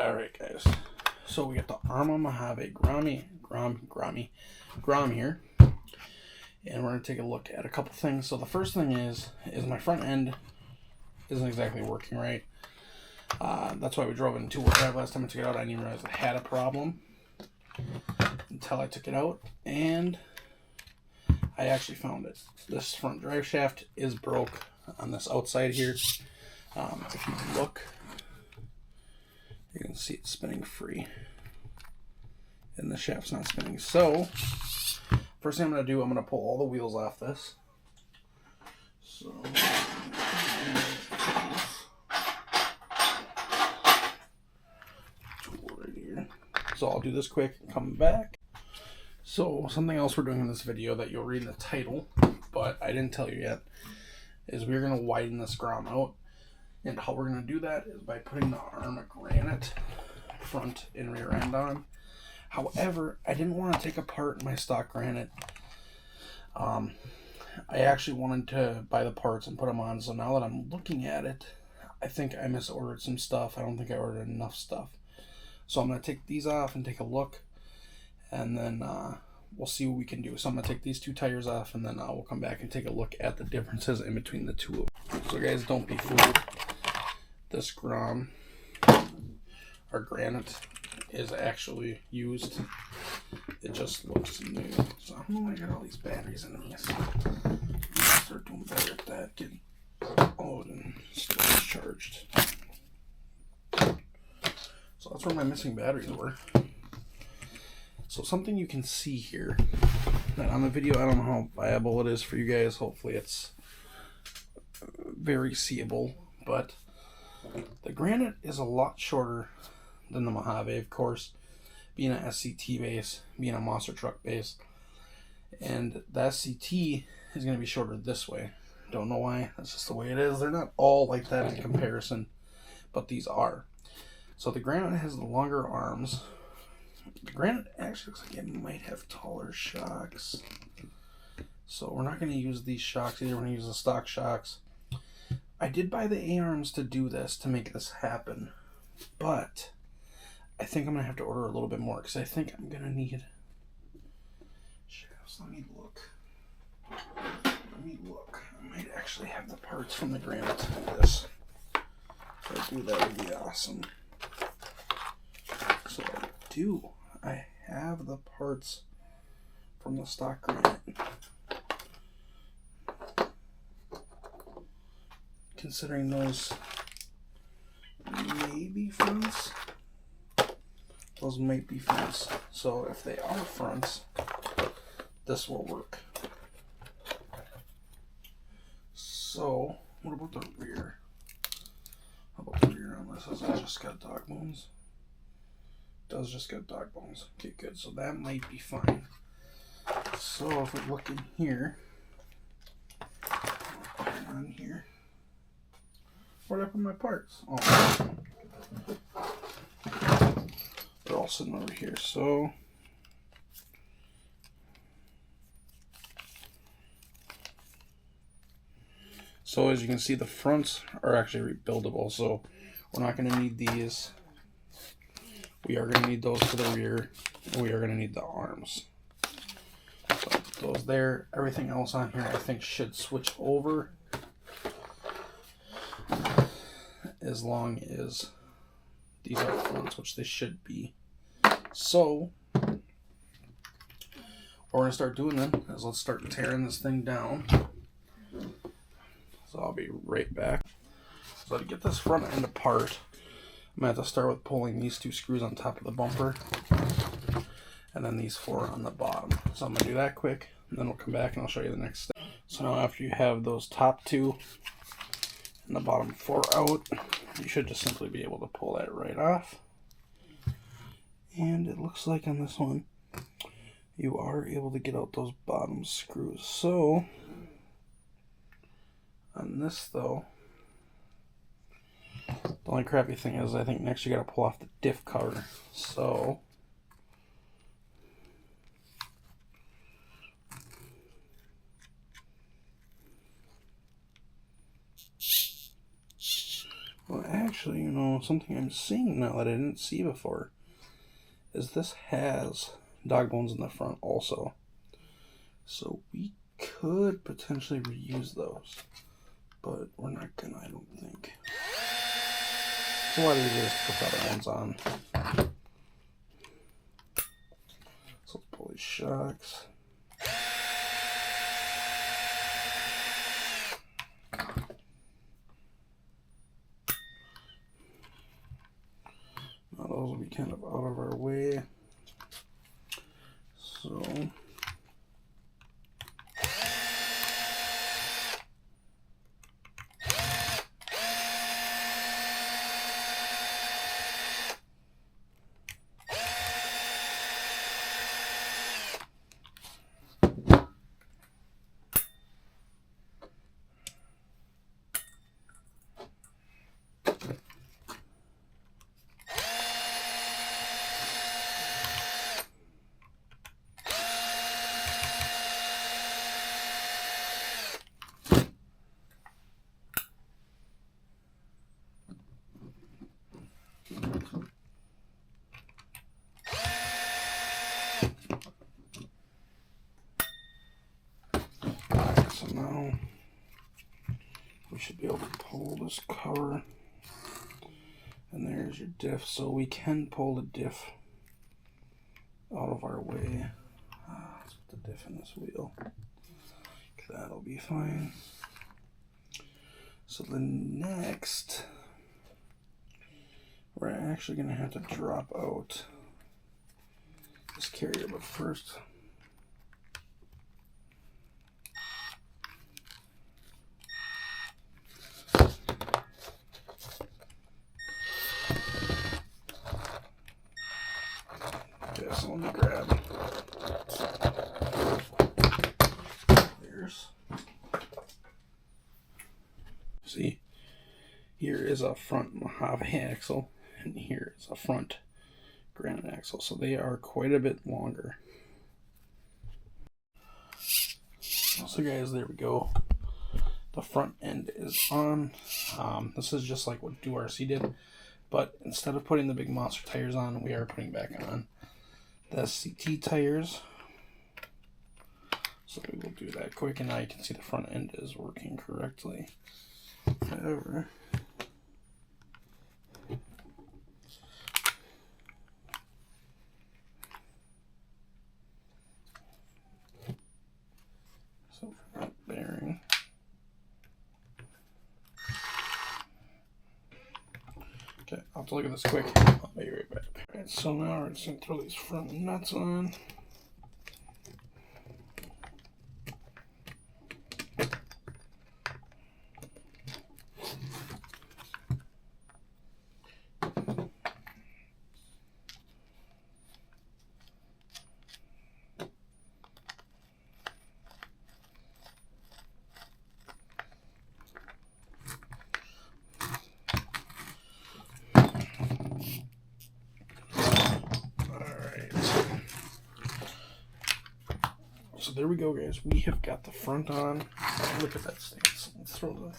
Alright guys, so we got the Arrma Mojave Grom here, and we're going to take a look at a couple things. So the first thing is my front end isn't exactly working right. That's why we drove it in two-wheel drive last time I took it out. I didn't even realize it had a problem until I took it out, and I actually found it. This front drive shaft is broke on this outside here. If you look, you can see it spinning free, and the shaft's not spinning. So, first thing I'm going to do, I'm going to pull all the wheels off this. So, right here. So I'll do this quick and come back. So something else we're doing in this video that you'll read in the title, but I didn't tell you yet, is we're going to widen this Grom out. And how we're going to do that is by putting the Arrma Granite front and rear end on. However, I didn't want to take apart my stock Granite. I actually wanted to buy the parts and put them on. So now that I'm looking at it, I think I misordered some stuff. I don't think I ordered enough stuff. So I'm going to take these off and take a look. And then we'll see what we can do. So I'm going to take these two tires off, and then we'll come back and take a look at the differences in between the two. So guys, don't be fooled. This Grom, or Granite, is actually used. It just looks new. So I don't know why I got all these batteries in these. I'm gonna start doing better at that. Getting old and storage charged. So that's where my missing batteries were. So something you can see here, that on the video, I don't know how viable it is for you guys. Hopefully it's very seeable, but the Granite is a lot shorter than the Mojave, of course, being an SCT base, being a monster truck base. And the SCT is going to be shorter this way. Don't know why, that's just the way it is. They're not all like that in comparison, but these are. So the Granite has the longer arms. The Granite actually looks like it might have taller shocks. So we're not going to use these shocks either. We're going to use the stock shocks. I did buy the A-arms to do this, to make this happen. But I think I'm going to have to order a little bit more, because I think I'm going to need shafts. Let me look. I might actually have the parts from the Granite to do this. If I do, that would be awesome. So I do. I have the parts from the stock Granite. Considering those may be fronts. Those might be fronts. So if they are fronts, this will work. So what about the rear? How about the rear on this? Has it just got dog bones? It does just got dog bones. Okay, good. So that might be fine. So if we look in here, I'll put it on here. Where'd I put my parts? Oh, they're all sitting over here. So as you can see, the fronts are actually rebuildable. So we're not going to need these. We are going to need those for the rear, and we are going to need the arms. So those there. Everything else on here I think should switch over, as long as these are fronts, which they should be. So what we're going to start doing then is let's start tearing this thing down. So I'll be right back. So to get this front end apart, I'm going to have to start with pulling these two screws on top of the bumper, and then these four on the bottom. So I'm going to do that quick, and then we'll come back and I'll show you the next step. So now after you have those top two and the bottom four out, you should just simply be able to pull that right off. And it looks like on this one, you are able to get out those bottom screws. So on this though, the only crappy thing is I think next you got to pull off the diff cover. So well, actually, you know, something I'm seeing now that I didn't see before is this has dog bones in the front also. So we could potentially reuse those, but we're not gonna, I don't think. It's a lot easier to put the other ones on. So let's pull these shocks. Now those will be kind of out of our way. So now we should be able to pull this cover, and there's your diff. So we can pull the diff out of our way. Let's put the diff in this wheel. That'll be fine. So the next, we're actually going to have to drop out this carrier, but first so let me grab there's. See, here is a front Mojave axle, and here is a front Granite axle, so they are quite a bit longer. So guys, there we go. The front end is on. This is just like what DoRC did, but instead of putting the big monster tires on, we are putting back on the CT tires. So we will do that quick, and now you can see the front end is working correctly. However, so front bearing. Okay, I'll have to look at this quick. I'll be right back. Alright, so now we're just going to throw these front nuts on. So there we go, guys. We have got the front on. Look at that stance. Let's throw the...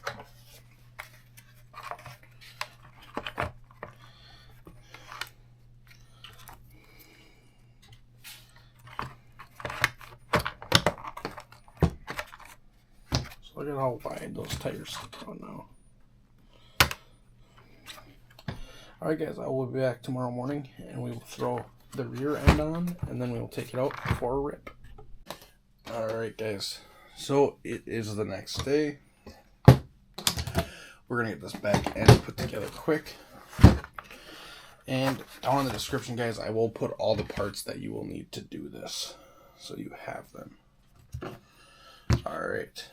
So look at how wide those tires stick out now. Alright guys, I will be back tomorrow morning, and we will throw the rear end on, and then we will take it out for a rip. Alright guys, so it is the next day. We're going to get this back end put together quick. And down in the description, guys, I will put all the parts that you will need to do this, so you have them. Alright.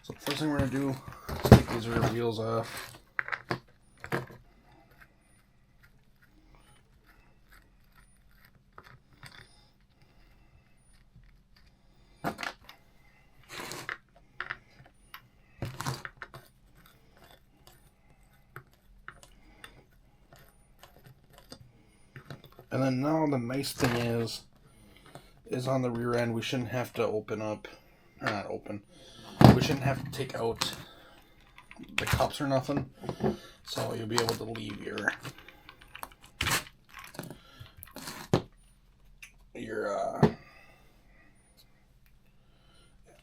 So the first thing we're going to do is take these rear wheels off. And then now the nice thing is on the rear end, we shouldn't have to open up, or not open, we shouldn't have to take out the cups or nothing. So you'll be able to leave your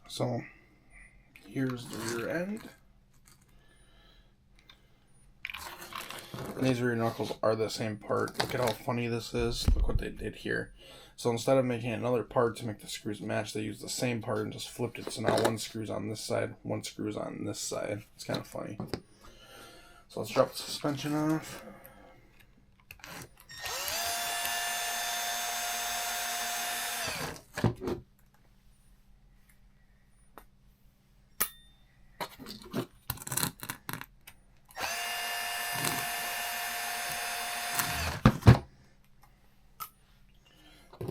so here's the rear end. And these rear knuckles are the same part. Look at how funny this is. Look what they did here. So instead of making another part to make the screws match, they used the same part and just flipped it. So now one screw's on this side, one screw's on this side. It's kind of funny. So let's drop the suspension off.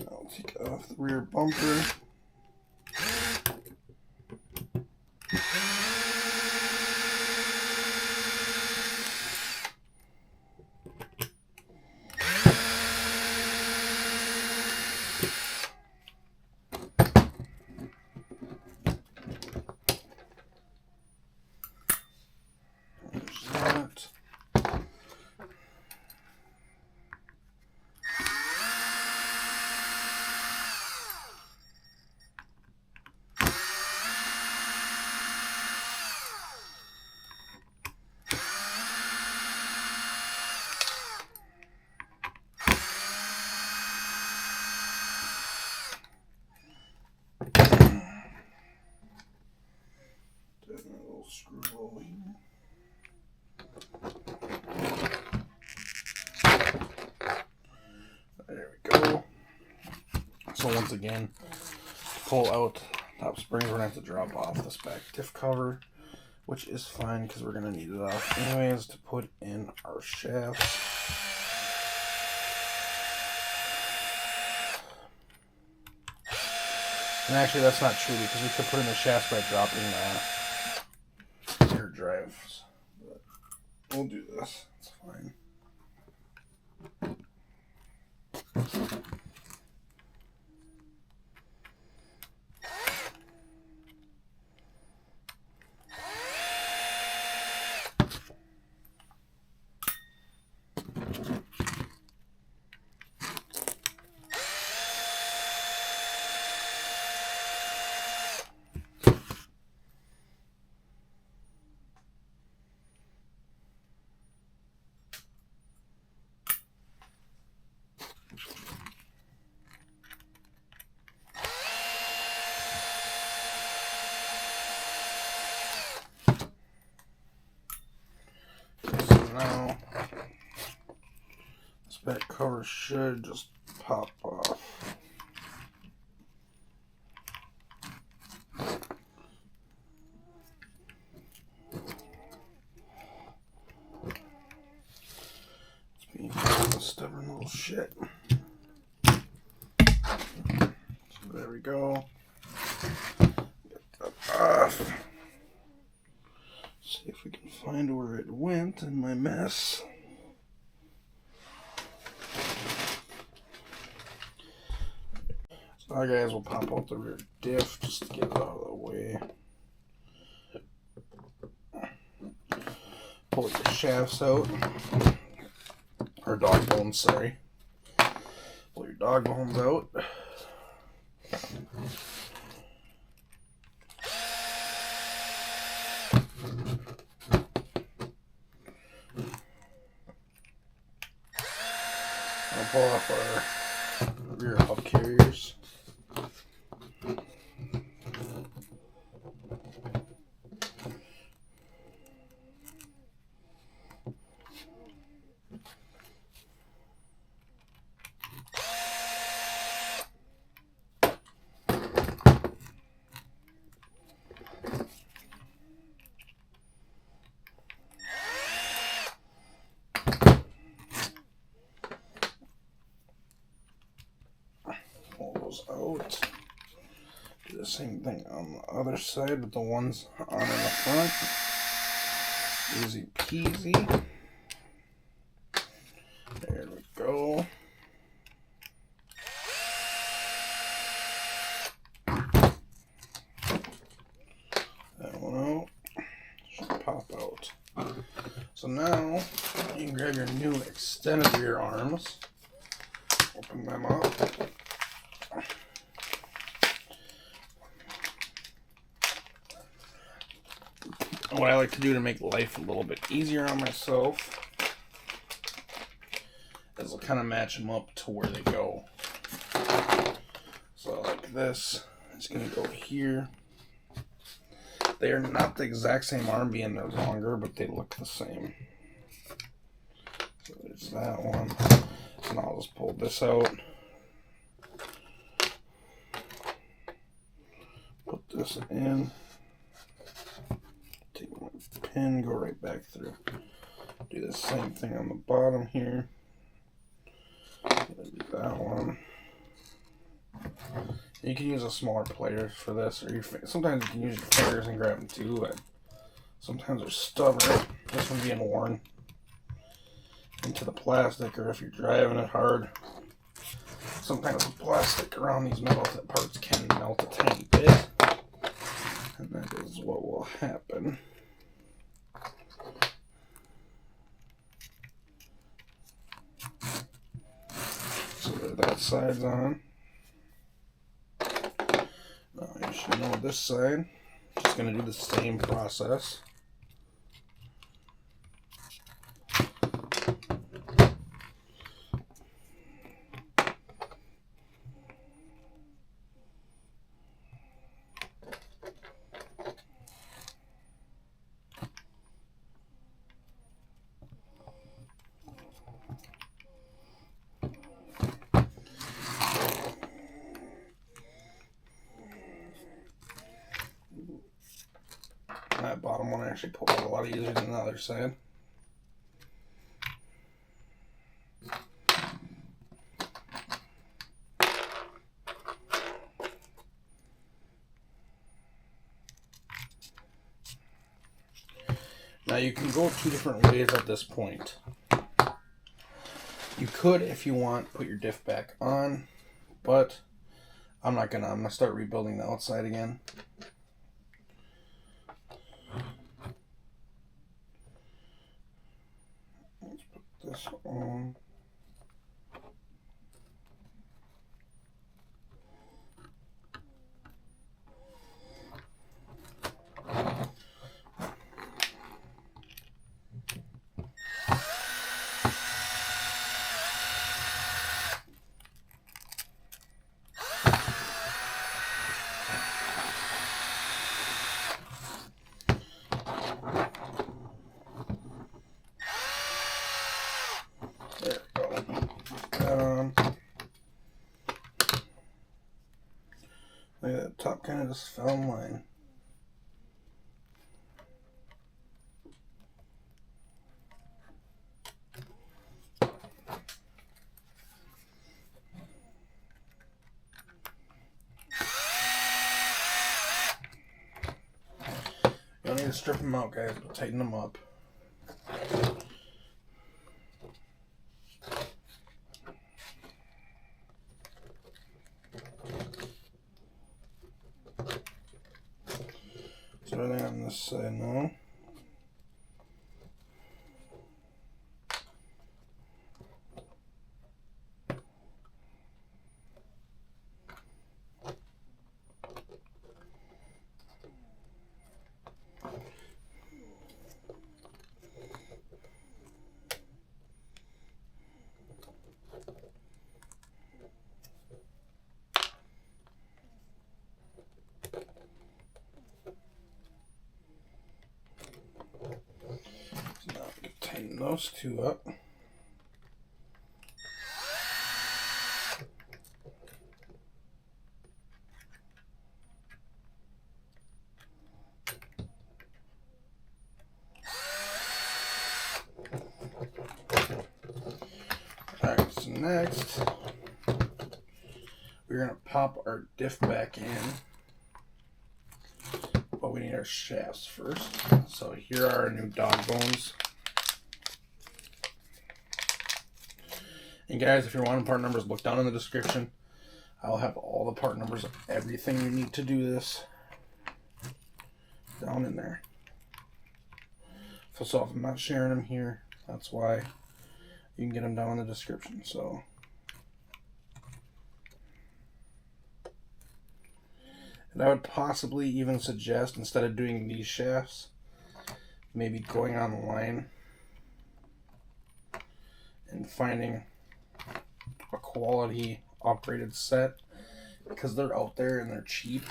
I'll take off the rear bumper. Screw over here. There we go. So once again, pull out top springs. We're gonna have to drop off this back diff cover, which is fine because we're gonna need it off anyways to put in our shafts. And actually, that's not true because we could put in the shafts by dropping air drives. But we'll do this. It's fine. Now, this back cover should just pop off. It's being a stubborn little shit. So there we go. Get that off. See if we can find where it went in my mess. So now, guys, we'll pop out the rear diff just to get it out of the way. Pull your shafts out. Or dog bones, sorry. Pull your dog bones out. I'll pull off our rear hub carriers. Out. Do the same thing on the other side with the ones on in the front. Easy peasy. There we go. That one out. Should pop out. So now you can grab your new extended rear arms, open them up. What I like to do to make life a little bit easier on myself is I'll kind of match them up to where they go. So like this, it's going to go here. They are not the exact same arm, being they're longer, but they look the same. So there's that one. So now I'll just pull this out. Put this in. Take my pin, go right back through. Do the same thing on the bottom here. Do that one. You can use a smaller plier for this, or sometimes you can use your fingers and grab them too, but sometimes they're stubborn, just from being worn into the plastic, or if you're driving it hard, sometimes the plastic around these metal parts can melt a tiny bit, and that is what will happen. So there, that side's on. Now you should know this side. Just going to do the same process. That bottom one actually pulled out a lot easier than the other side. Now you can go two different ways at this point. You could, if you want, put your diff back on, but I'm not gonna. I'm gonna start rebuilding the outside again. Let's put this on. There we go. Look at that top, kind of just fell in line. You don't need to strip them out, guys, but tighten them up. So everything on this side now. So now we can tighten those two up. Alright, so next we're going to pop our diff back in, but we need our shafts first. So here are our new dog bones. And guys, if you're wanting part numbers, look down in the description. I'll have all the part numbers of everything you need to do this down in there. So if I'm not sharing them here, that's why. You can get them down in the description. So, and I would possibly even suggest, instead of doing these shafts, maybe going online and finding a quality upgraded set, because they're out there and they're cheap.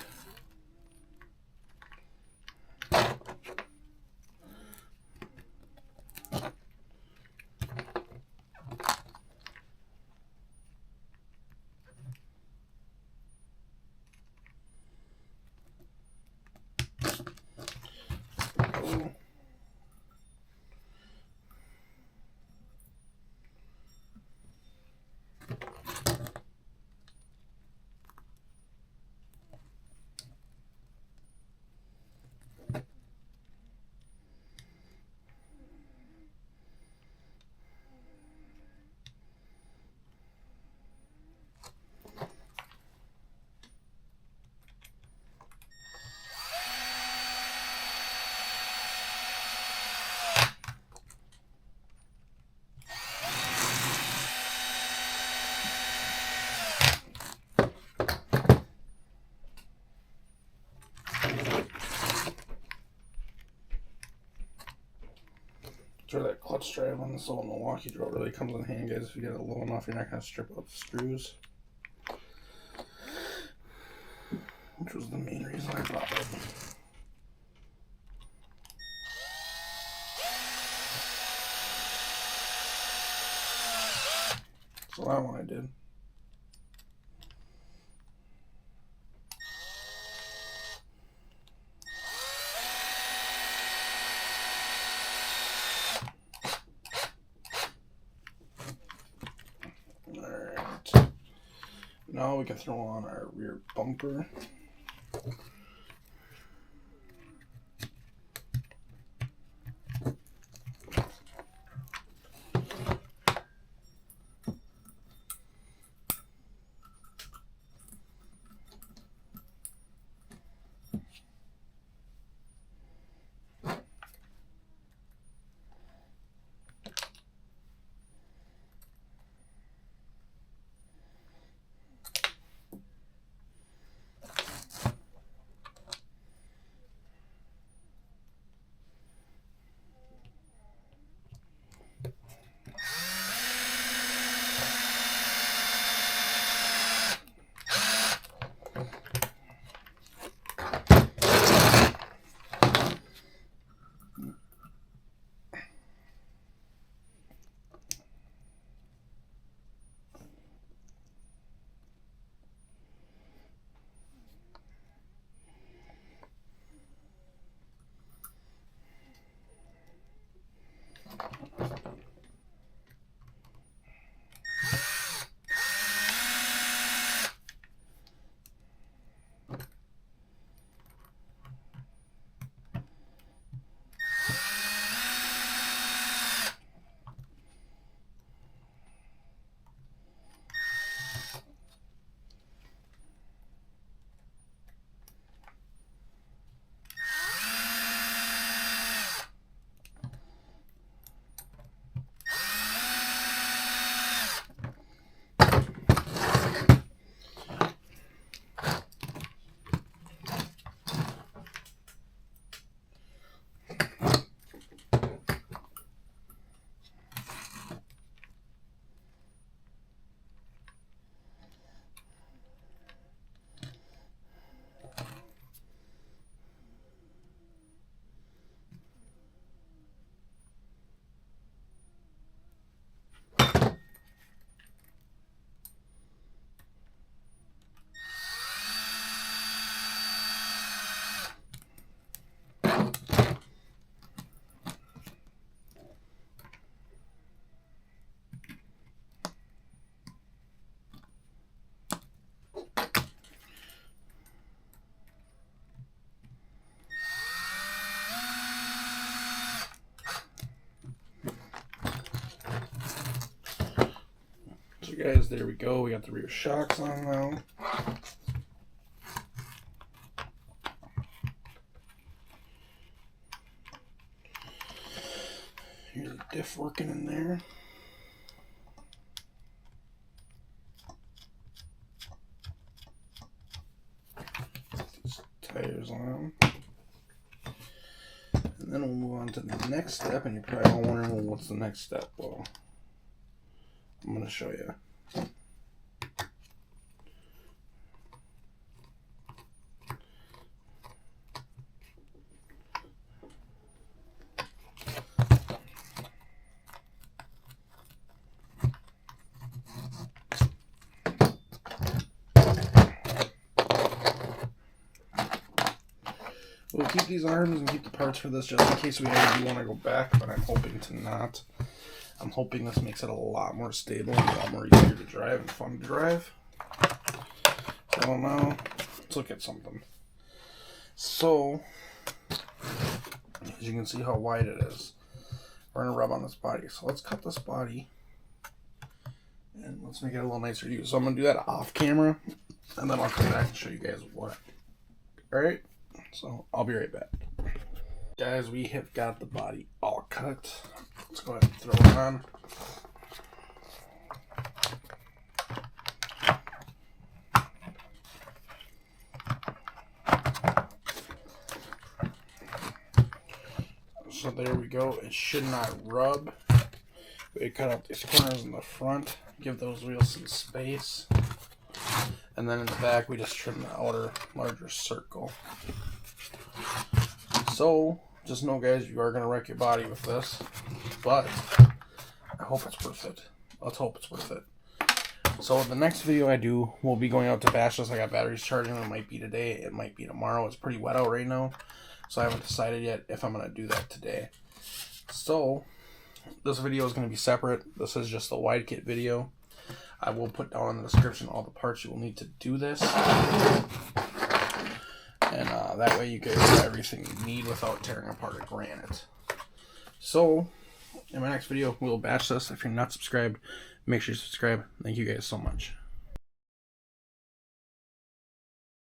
That's where that clutch drive on this old Milwaukee drill really comes in handy, guys. If you get it low enough, you're not going to strip out the screws. Which was the main reason I bought it. So that one I did. Alright. Now we can throw on our rear bumper. So guys, there we go. We got the rear shocks on now. diff working in there. These tires on. And then we'll move on to the next step, and you're probably all wondering, well, what's the next step? Well, I'm going to show you. We'll keep these arms and keep the parts for this just in case we ever do want to go back, but I'm hoping to not. I'm hoping this makes it a lot more stable and a lot more easier to drive and fun to drive. So now, let's look at something. So, as you can see how wide it is, we're going to rub on this body. So let's cut this body and let's make it a little nicer to use. So I'm going to do that off camera, and then I'll come back and show you guys what. Alright? So I'll be right back. Guys, we have got the body all cut. Let's go ahead and throw it on. So there we go. It should not rub. We cut out these corners in the front, give those wheels some space. And then in the back, we just trim the outer larger circle. So, just know, guys, you are going to wreck your body with this, but I hope it's worth it. Let's hope it's worth it. So, the next video I do, we'll be going out to bash this. I got batteries charging. It might be today. It might be tomorrow. It's pretty wet out right now, so I haven't decided yet if I'm going to do that today. So, this video is going to be separate. This is just the Widekit video. I will put down in the description all the parts you will need to do this. And that way you guys have everything you need without tearing apart a Granite. So, in my next video, we'll batch this. If you're not subscribed, make sure you subscribe. Thank you guys so much.